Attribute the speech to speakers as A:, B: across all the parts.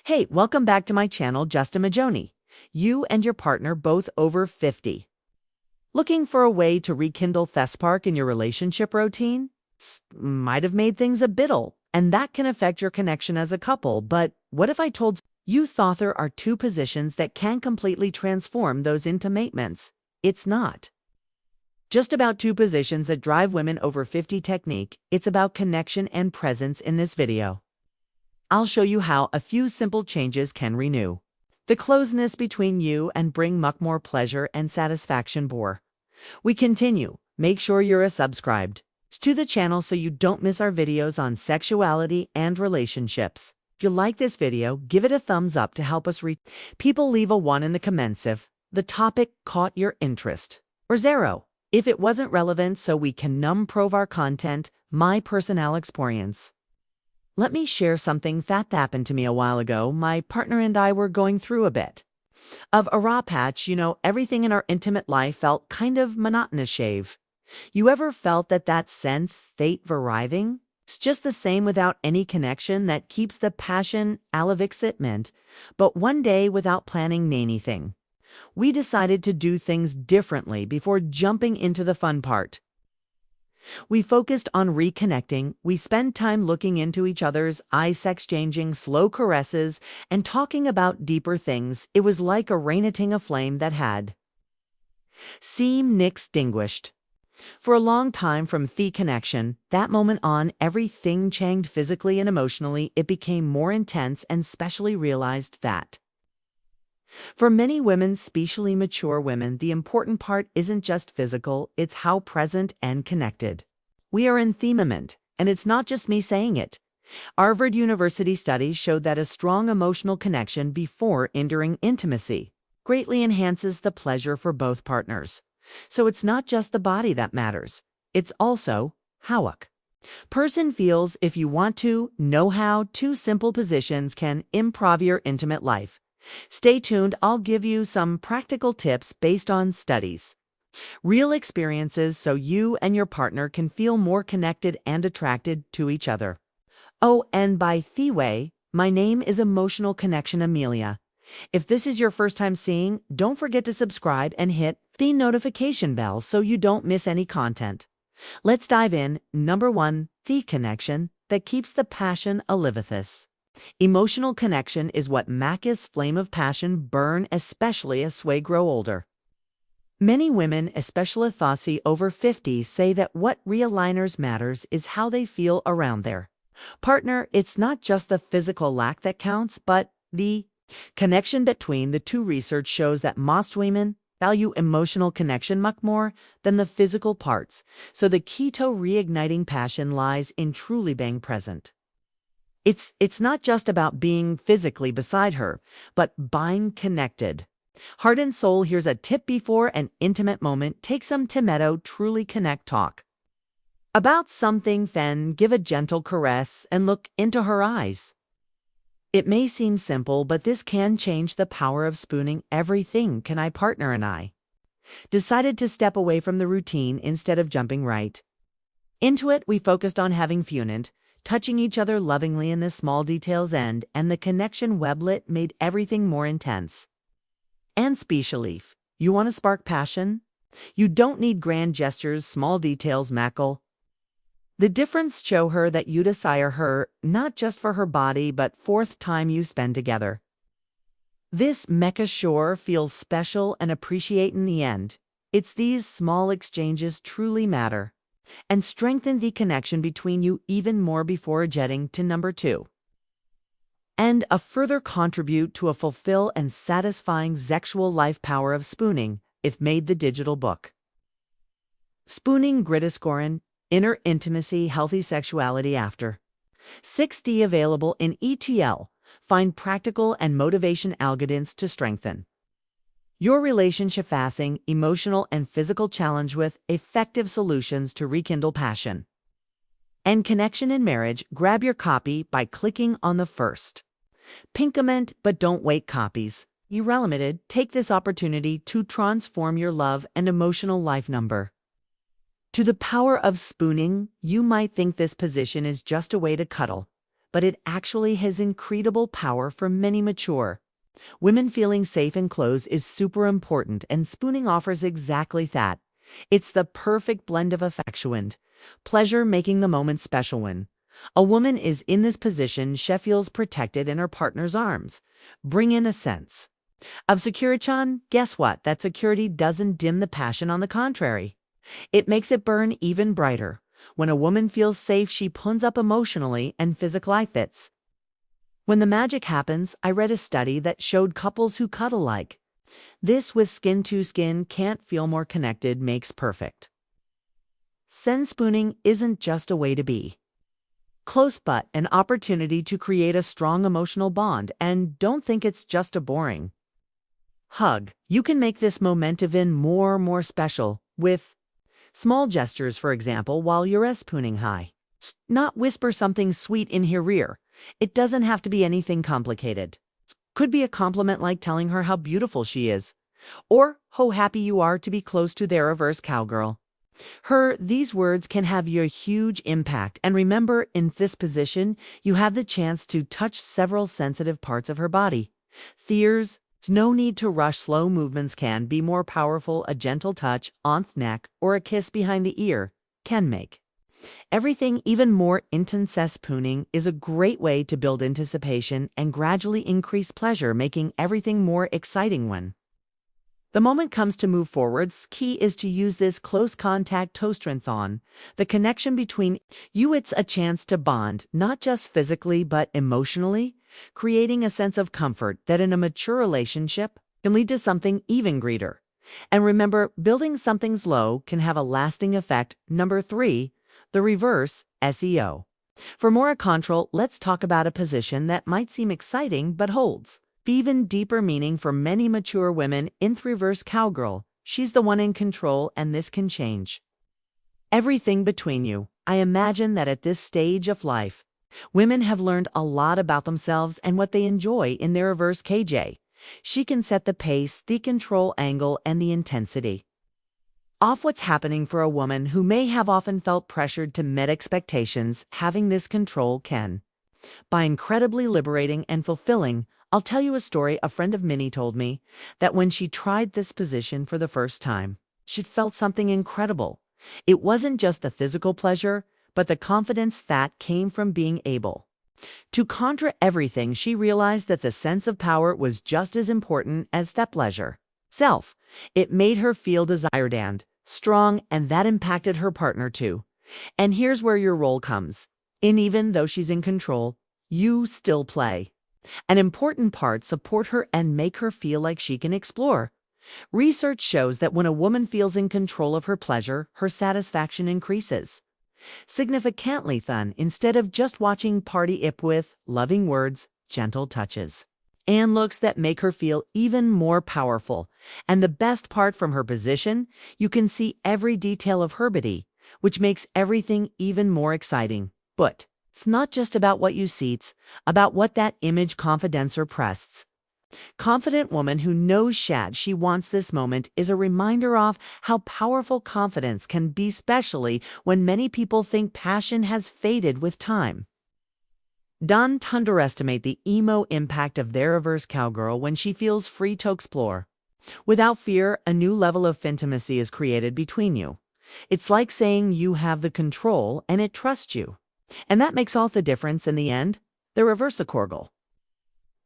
A: Hey, welcome back to my channel, Justin Majoni. You and your partner both over 50. Looking for a way to rekindle spark in your relationship routine? Might have made things a biddle, and that can affect your connection as a couple, but what if I told you thought there are two positions that can completely transform those intimatements? It's not just about two positions that drive women over 50 technique, it's about connection and presence in this video. I'll show you how a few simple changes can renew the closeness between you and bring much more pleasure and satisfaction. We continue. Make sure you're subscribed to the channel so you don't miss our videos on sexuality and relationships. If you like this video, give it a thumbs up to help us reach people. Leave a 1 in the comments if the topic caught your interest, or 0 if it wasn't relevant, so we can improve our content. My personal experience. Let me share something that happened to me a while ago. My partner and I were going through a bit of a raw patch. Everything in our intimate life felt kind of monotonous. Shave. You ever felt that sense fate arriving? It's just the same without any connection that keeps the passion alive excitement. But one day, without planning anything, we decided to do things differently before jumping into the fun part. We focused on reconnecting. We spent time looking into each other's eyes, exchanging slow caresses, and talking about deeper things. It was like igniting a flame that had seemed extinguished for a long time. From the connection, that moment on, everything changed physically and emotionally. It became more intense, and especially realized that for many women, especially mature women, the important part isn't just physical, it's how present and connected we are in the moment. And it's not just me saying it. Harvard University studies showed that a strong emotional connection before and during intimacy greatly enhances the pleasure for both partners. So it's not just the body that matters, it's also how a person feels. If you want to know how 2 simple positions can improve your intimate life, stay tuned. I'll give you some practical tips based on studies, real experiences, so you and your partner can feel more connected and attracted to each other. Oh, and by the way, my name is Emotional Connection Amelia. If this is your first time seeing, don't forget to subscribe and hit the notification bell so you don't miss any content. Let's dive in. Number 1, the connection that keeps the passion alive. Emotional connection is what makes flame of passion burn, especially as we grow older. Many women, especially those over 50, say that what realigners matters is how they feel around their partner. It's not just the physical lack that counts, but the connection between the two. Research shows that most women value emotional connection much more than the physical parts, so the key to reigniting passion lies in truly being present. It's not just about being physically beside her, but being connected. Heart and soul. Here's a tip before an intimate moment. Take some tomato, truly connect, talk about something, then give a gentle caress and look into her eyes. It may seem simple, but this can change the power of spooning everything. My partner and I decided to step away from the routine. Instead of jumping right into it, we focused on having fun, touching each other lovingly in the small details, and the connection weblet made everything more intense. And especially if you want to spark passion, you don't need grand gestures, small details mackle. The difference. Show her that you desire her, not just for her body, but for the time you spend together. This makes sure feels special and appreciate in the end. It's these small exchanges truly matter and strengthen the connection between you even more. Before jetting to number 2, and a further contribute to a fulfill and satisfying sexual life. Power of spooning, if made the digital book. Spooning Gridiscorin, Inner Intimacy, Healthy Sexuality After 60, available in ETL. Find practical and motivation algorithms to strengthen your relationship, facing emotional and physical challenge with effective solutions to rekindle passion and connection in marriage. Grab your copy by clicking on the first pink comment, but don't wait. Copies you're limited. Take this opportunity to transform your love and emotional life. Number 2, the power of spooning. You might think this position is just a way to cuddle, but it actually has incredible power for many mature women. Feeling safe in clothes is super important, and spooning offers exactly that. It's the perfect blend of affection, pleasure, making the moment special. When a woman is in this position, she feels protected in her partner's arms. Bring in a sense of security. Guess what? That security doesn't dim the passion. On the contrary, it makes it burn even brighter. When a woman feels safe, she pulls up emotionally and physically fits. When the magic happens, I read a study that showed couples who cuddle like this with skin to skin can't feel more connected. Makes perfect sense. Spooning isn't just a way to be close, but an opportunity to create a strong emotional bond. And don't think it's just a boring hug. You can make this moment even more special with small gestures. For example, while you're spooning high, not whisper something sweet in her ear. It doesn't have to be anything complicated. Could be a compliment like telling her how beautiful she is, or how happy you are to be close to their reverse cowgirl. These words can have a huge impact. And remember, in this position, you have the chance to touch several sensitive parts of her body. There's no need to rush. Slow movements can be more powerful. A gentle touch on the neck or a kiss behind the ear can make everything even more intense. Spooning is a great way to build anticipation and gradually increase pleasure, making everything more exciting. When the moment comes to move forwards, key is to use this close contact to strengthen the connection between you. It's a chance to bond, not just physically, but emotionally, creating a sense of comfort that in a mature relationship can lead to something even greater. And remember, building something slow can have a lasting effect. Number 3, the reverse SEO. For more control, let's talk about a position that might seem exciting but holds even deeper meaning for many mature women. In the reverse cowgirl, she's the one in control, and this can change everything between you. I imagine that at this stage of life, women have learned a lot about themselves and what they enjoy in their reverse KJ. She can set the pace, the control angle, and the intensity off what's happening. For a woman who may have often felt pressured to meet expectations, having this control can be incredibly liberating and fulfilling. I'll tell you a story. A friend of Minnie told me that when she tried this position for the first time, she'd felt something incredible. It wasn't just the physical pleasure, but the confidence that came from being able to conquer everything. She realized that the sense of power was just as important as that pleasure self. It made her feel desired and strong, and that impacted her partner too. And here's where your role comes in. Even though she's in control, you still play an important part. Support her and make her feel like she can explore. Research shows that when a woman feels in control of her pleasure, her satisfaction increases significantly. Instead of just watching party ip with loving words, gentle touches and looks that make her feel even more powerful. And the best part, from her position, you can see every detail of her body, which makes everything even more exciting. But it's not just about what you see, it's about what that image confidence or prests. Confident woman who knows she wants this moment is a reminder of how powerful confidence can be, especially when many people think passion has faded with time. Don't underestimate the emo impact of their reverse cowgirl. When she feels free to explore without fear, a new level of intimacy is created between you. It's like saying you have the control and it trusts you. And that makes all the difference in the end. The reverse cowgirl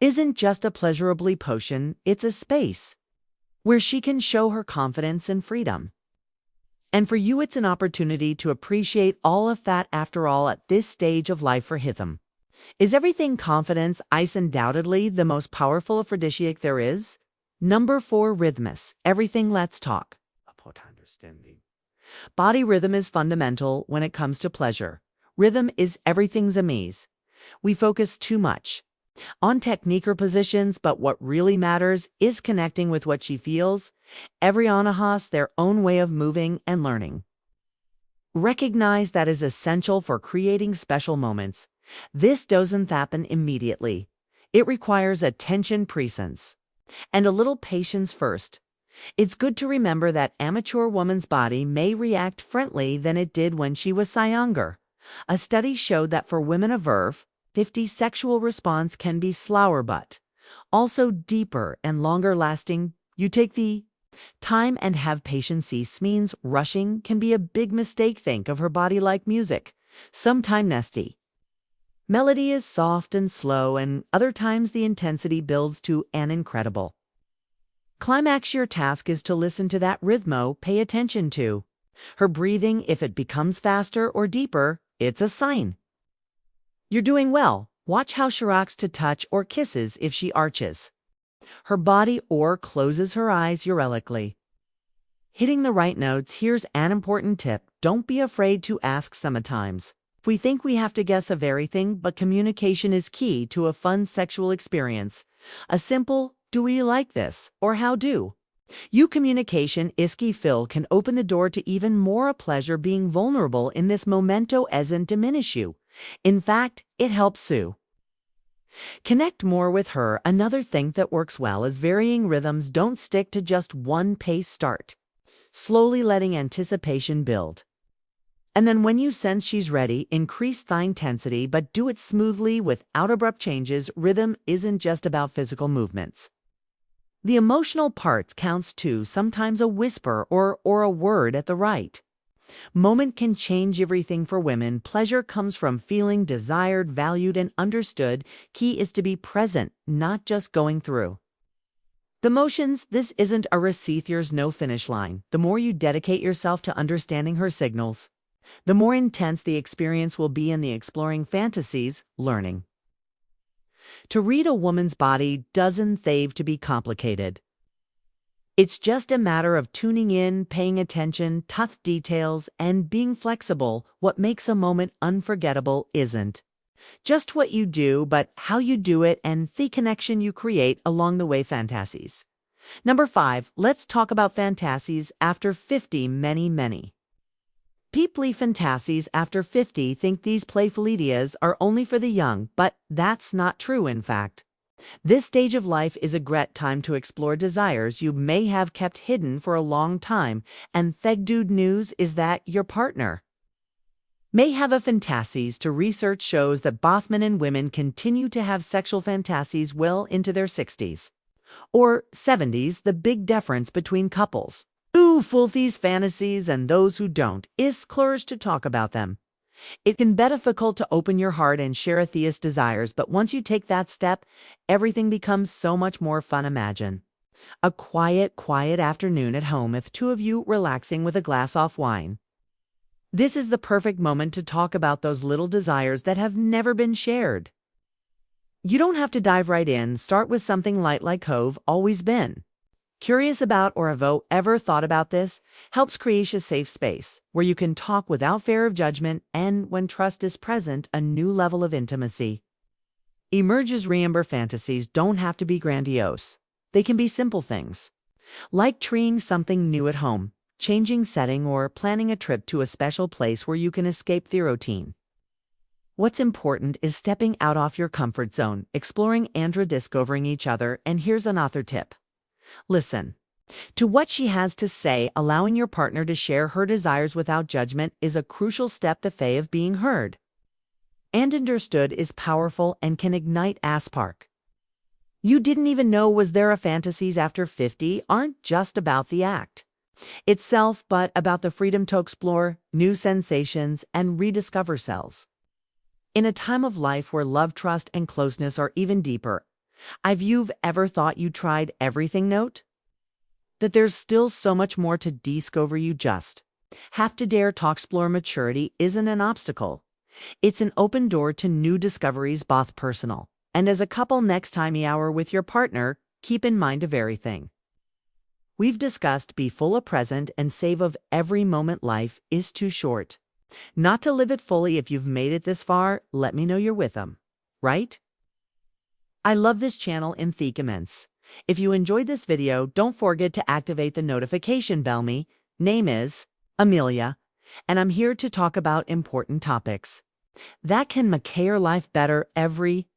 A: isn't just a pleasurably potion, it's a space where she can show her confidence and freedom. And for you, it's an opportunity to appreciate all of that. After all, at this stage of life for him, is everything confidence is undoubtedly the most powerful aphrodisiac there is. Number 4, rhythmus. Everything. Let's talk about understanding. Body rhythm is fundamental when it comes to pleasure. Rhythm is everything's amaze. We focus too much on technique or positions, but what really matters is connecting with what she feels. Everyone has their own way of moving and learning. Recognize that is essential for creating special moments. This doesn't happen immediately. It requires attention, presence, and a little patience first. It's good to remember that amateur woman's body may react differently than it did when she was younger. A study showed that for women of verve, 50 sexual response can be slower but also deeper and longer lasting. You take the time and have patience means rushing can be a big mistake. Think of her body like music. Sometime nasty. Melody is soft and slow, and other times the intensity builds to an incredible climax. Your task is to listen to that rhythmo, pay attention to her breathing. If it becomes faster or deeper, it's a sign you're doing well. Watch how she rocks to touch or kisses if she arches her body or closes her eyes eurelically. Hitting the right notes. Here's an important tip. Don't be afraid to ask sometimes. We think we have to guess of everything, but communication is key to a fun sexual experience. A simple, do we like this? Or how do you communication is key. Phil can open the door to even more. A pleasure. Being vulnerable in this momento doesn't diminish you. In fact, it helps you connect more with her. Another thing that works well is varying rhythms. Don't stick to just one pace. Start slowly, letting anticipation build. And then when you sense she's ready, increase the intensity, but do it smoothly without abrupt changes. Rhythm isn't just about physical movements. The emotional parts counts too. Sometimes a whisper or a word at the right moment can change everything. For women, pleasure comes from feeling desired, valued, and understood. Key is to be present, not just going through the motions. This isn't a race. There's no finish line. The more you dedicate yourself to understanding her signals, the more intense the experience will be. In the exploring fantasies, learning to read a woman's body doesn't have to be complicated. It's just a matter of tuning in, paying attention, tough details, and being flexible. What makes a moment unforgettable isn't just what you do, but how you do it and the connection you create along the way. Fantasies. Number 5, let's talk about fantasies after 50. Many people fantasies after 50 think these playful ideas are only for the young, but that's not true. In fact, this stage of life is a great time to explore desires you may have kept hidden for a long time. And the good news is that your partner may have a fantasies. To research shows that both men and women continue to have sexual fantasies well into their 60s or 70s. The big difference between couples who fulfill these fantasies and those who don't is clear. To talk about them, it can be difficult to open your heart and share a theist desires, but once you take that step, everything becomes so much more fun. Imagine a quiet afternoon at home with two of you relaxing with a glass of wine. This is the perfect moment to talk about those little desires that have never been shared. You don't have to dive right in. Start with something light like "Have always been curious about" or "Have ever thought about this?" Helps create a safe space where you can talk without fear of judgment, and when trust is present, a new level of intimacy emerges. Remember, fantasies don't have to be grandiose. They can be simple things, like trying something new at home, changing setting, or planning a trip to a special place where you can escape the routine. What's important is stepping out of your comfort zone, exploring and discovering each other. And here's another tip. Listen to what she has to say. Allowing your partner to share her desires without judgment is a crucial step. The fay of being heard and understood is powerful and can ignite a spark you didn't even know was there. A fantasies after 50 aren't just about the act itself, but about the freedom to explore new sensations and rediscover selves. In a time of life where love, trust, and closeness are even deeper, have you ever thought you tried everything? Note that there's still so much more to discover. You just have to dare to explore. Maturity isn't an obstacle. It's an open door to new discoveries, both personal and as a couple. Next time you hour with your partner, keep in mind of everything we've discussed. Be full of present and save of every moment. Life is too short not to live it fully. If you've made it this far, let me know you're with them, right? I love this channel in the comments. If you enjoyed this video, don't forget to activate the notification bell. Me name is Amelia, and I'm here to talk about important topics that can make your life better every